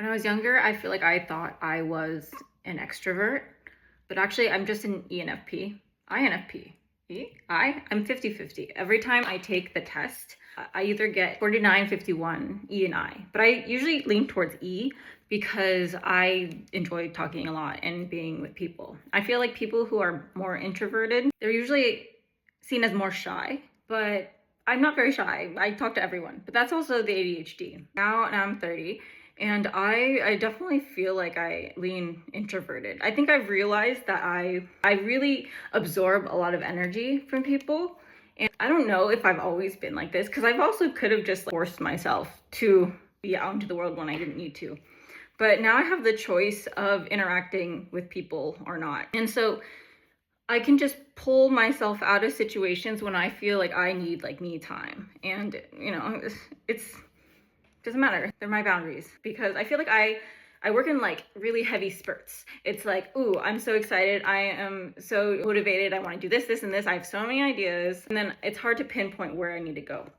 When I was younger, I feel like I thought I was an extrovert, but actually I'm just an ENFP. INFP. I'm 50-50. Every time I take the test, I either get 49-51 E and I, but I usually lean towards E because I enjoy talking a lot and being with people. I feel like people who are more introverted, they're usually seen as more shy, but I'm not very shy. I talk to everyone, but that's also the ADHD. Now I'm 30 and I definitely feel like I lean introverted. I think I've realized that I really absorb a lot of energy from people. And I don't know if I've always been like this, because I've also could have just forced myself to be out into the world when I didn't need to. But now I have the choice of interacting with people or not. And so I can just pull myself out of situations when I feel like I need like me time. And it's doesn't matter. They're my boundaries, because I feel like I work in like really heavy spurts. It's like, ooh, I'm so excited. I am so motivated. I want to do this, this, and this. I have so many ideas. And then it's hard to pinpoint where I need to go.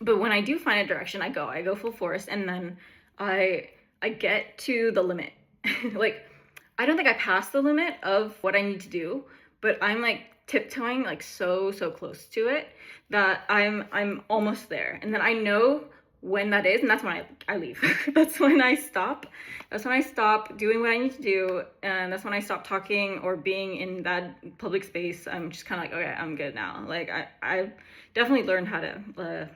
But when I do find a direction, I go full force, and then I get to the limit. Like, I don't think I passed the limit of what I need to do, but I'm like tiptoeing like so close to it that I'm almost there. And then I know when that is, and that's when I leave. That's when I stop. That's when I stop doing what I need to do, and that's when I stop talking or being in that public space. I'm just kind of like, okay, I'm good now. Like I definitely learned how to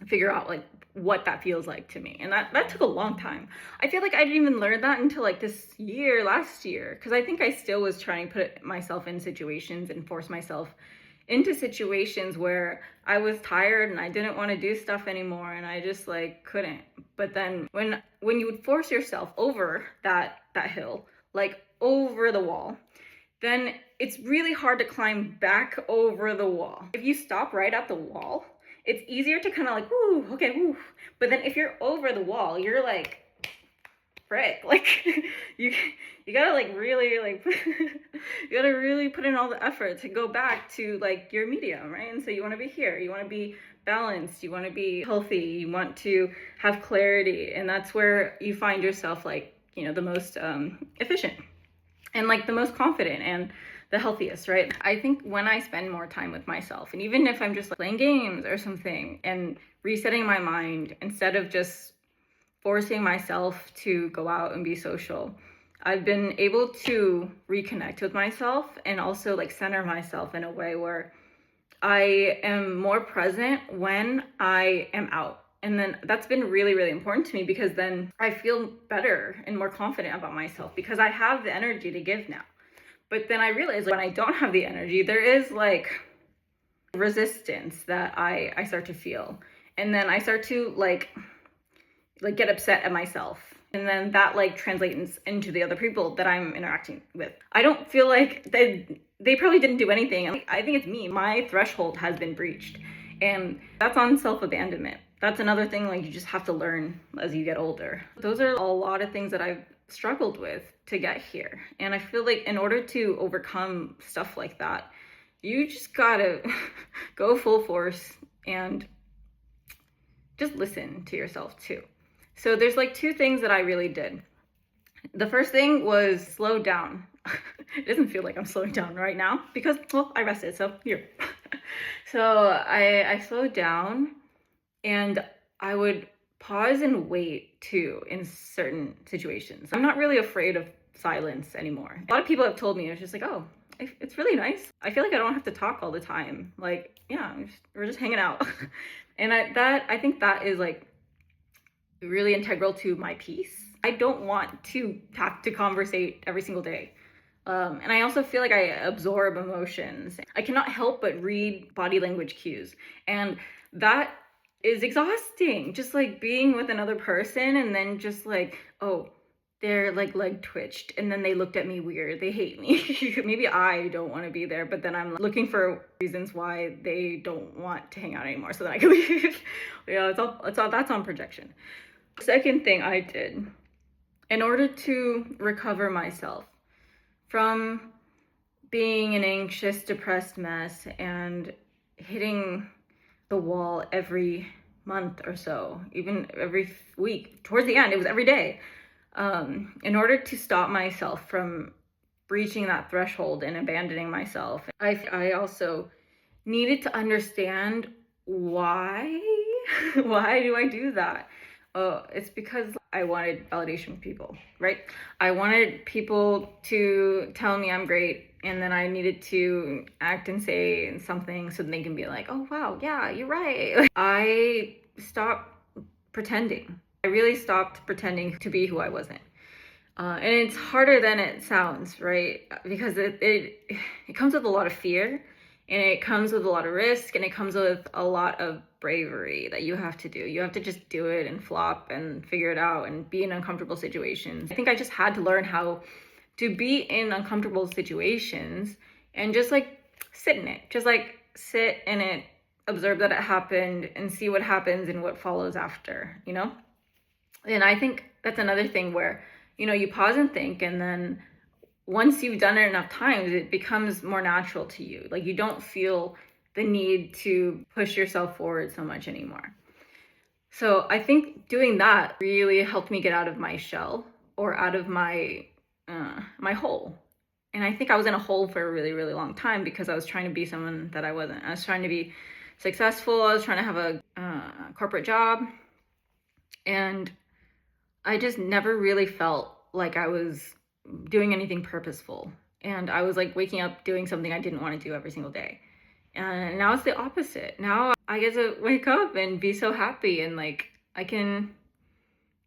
figure out like what that feels like to me, and that took a long time. I feel like I didn't even learn that until like last year, because I think I still was trying to put myself in situations and force myself into situations where I was tired and I didn't want to do stuff anymore, and I just like couldn't. But then when you would force yourself over that hill, like over the wall, then it's really hard to climb back over the wall. If you stop right at the wall, it's easier to kind of like, woo, okay, woo. But then if you're over the wall, you're like, frick, like you gotta like really like you gotta really put in all the effort to go back to like your medium, right? And so you want to be here, you want to be balanced, you want to be healthy, you want to have clarity, and that's where you find yourself like, the most efficient and like the most confident and the healthiest, right? I think when I spend more time with myself, and even if I'm just like playing games or something and resetting my mind instead of just forcing myself to go out and be social, I've been able to reconnect with myself and also like center myself in a way where I am more present when I am out. And then that's been really important to me, because then I feel better and more confident about myself because I have the energy to give now. But then I realize when I don't have the energy, there is like resistance that I start to feel. And then I start to like get upset at myself. And then that like translates into the other people that I'm interacting with. I don't feel like they probably didn't do anything. I think it's me. My threshold has been breached. And that's on self-abandonment. That's another thing like you just have to learn as you get older. Those are a lot of things that I've struggled with to get here. And I feel like in order to overcome stuff like that, you just gotta go full force and just listen to yourself too. So there's like two things that I really did. The first thing was slow down. It doesn't feel like I'm slowing down right now because, well, I rested, so here. So I slowed down, and I would pause and wait too in certain situations. I'm not really afraid of silence anymore. A lot of people have told me, it's just like, oh, it's really nice. I feel like I don't have to talk all the time. Like, yeah, we're just hanging out. And I think that is like really integral to my peace. I don't want to have to conversate every single day. And I also feel like I absorb emotions. I cannot help but read body language cues. And that is exhausting. Just like being with another person and then just like, oh, their like leg twitched and then they looked at me weird. They hate me. Maybe I don't want to be there, but then I'm looking for reasons why they don't want to hang out anymore so that I can leave. Yeah, that's on projection. Second thing I did in order to recover myself from being an anxious, depressed mess and hitting the wall every month or so, even every week. Towards the end, it was every day. In order to stop myself from breaching that threshold and abandoning myself, I also needed to understand why. Why do I do that? It's because I wanted validation from people, right? I wanted people to tell me I'm great, and then I needed to act and say something so they can be like, oh wow, yeah, you're right. I stopped pretending. I really stopped pretending to be who I wasn't. And it's harder than it sounds, right? Because it comes with a lot of fear, and it comes with a lot of risk, and it comes with a lot of bravery that you have to do. You have to just do it and flop and figure it out and be in uncomfortable situations. I think I just had to learn how to be in uncomfortable situations and just like sit in it. Just like sit in it, observe that it happened, and see what happens and what follows after, you know? And I think that's another thing where, you pause and think, and then once you've done it enough times, it becomes more natural to you. Like, you don't feel the need to push yourself forward so much anymore. So I think doing that really helped me get out of my shell, or out of my hole. And I think I was in a hole for a really, really long time because I was trying to be someone that I wasn't. I was trying to be successful. I was trying to have a corporate job. And I just never really felt like I was doing anything purposeful. And I was like waking up doing something I didn't want to do every single day. And now it's the opposite. Now I get to wake up and be so happy, and like I can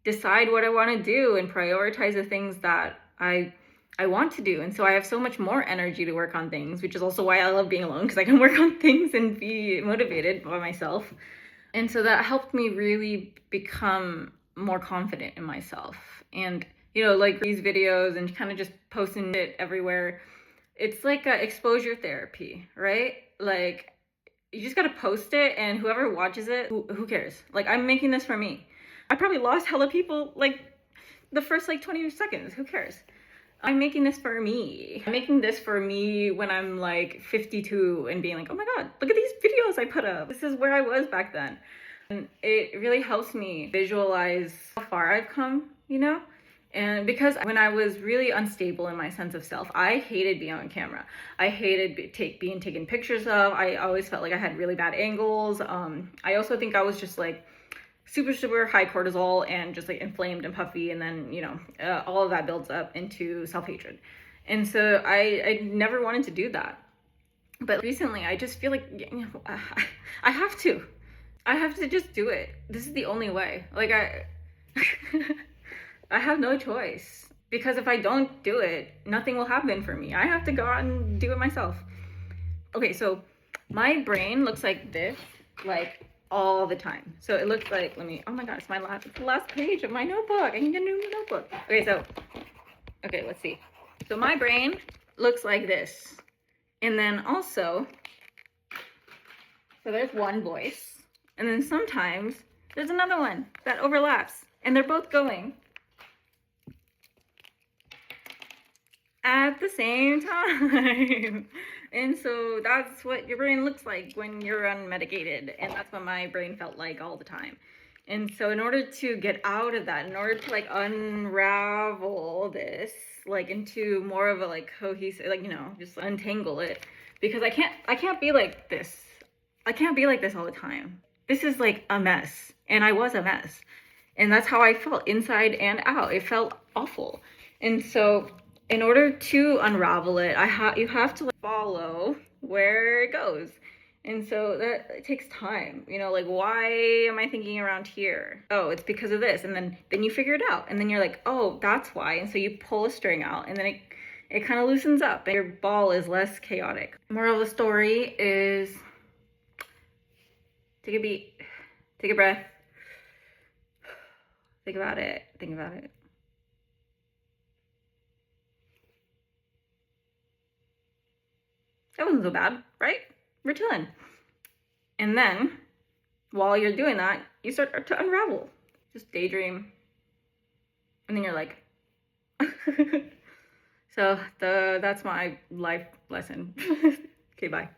decide what I want to do and prioritize the things that I want to do. And so I have so much more energy to work on things, which is also why I love being alone, because I can work on things and be motivated by myself. And so that helped me really become more confident in myself. And like these videos and kind of just posting it everywhere, it's like a exposure therapy, right? Like, you just gotta post it, and whoever watches it, who cares? Like, I'm making this for me. I probably lost hella people like the first like 20 seconds. Who cares? I'm making this for me. I'm making this for me when I'm like 52 and being like, oh my god, look at these videos I put up. This is where I was back then. And it really helps me visualize how far I've come, And because when I was really unstable in my sense of self, I hated being on camera. I hated being taken pictures of. I always felt like I had really bad angles. I also think I was just like super, super high cortisol and just like inflamed and puffy. And then, all of that builds up into self-hatred. And so I never wanted to do that. But recently I just feel like, I have to. I have to just do it. This is the only way. Like, I have no choice, because if I don't do it, nothing will happen for me. I have to go out and do it myself. Okay, so my brain looks like this, like all the time. So it looks like, oh my god, it's the last page of my notebook. I need a new notebook. Okay, let's see. So my brain looks like this. And then also, so there's one voice. And then sometimes there's another one that overlaps, and they're both going at the same time. And so that's what your brain looks like when you're unmedicated, and that's what my brain felt like all the time. And so in order to get out of that, in order to like unravel this like into more of a like cohesive, like, just untangle it, because I can't be like this. I can't be like this all the time. This is like a mess, and I was a mess, and that's how I felt inside and out. It felt awful. And so in order to unravel it, you have to like follow where it goes. And so it takes time, like, why am I thinking around here? Oh, it's because of this. And then you figure it out, and then you're like, oh, that's why. And so you pull a string out, and then it kind of loosens up, and your ball is less chaotic. Moral of the story is, take a beat, take a breath, think about it. That wasn't so bad, right? We're chilling. And then, while you're doing that, you start to unravel. Just daydream. And then you're like, so that's my life lesson. Okay, bye.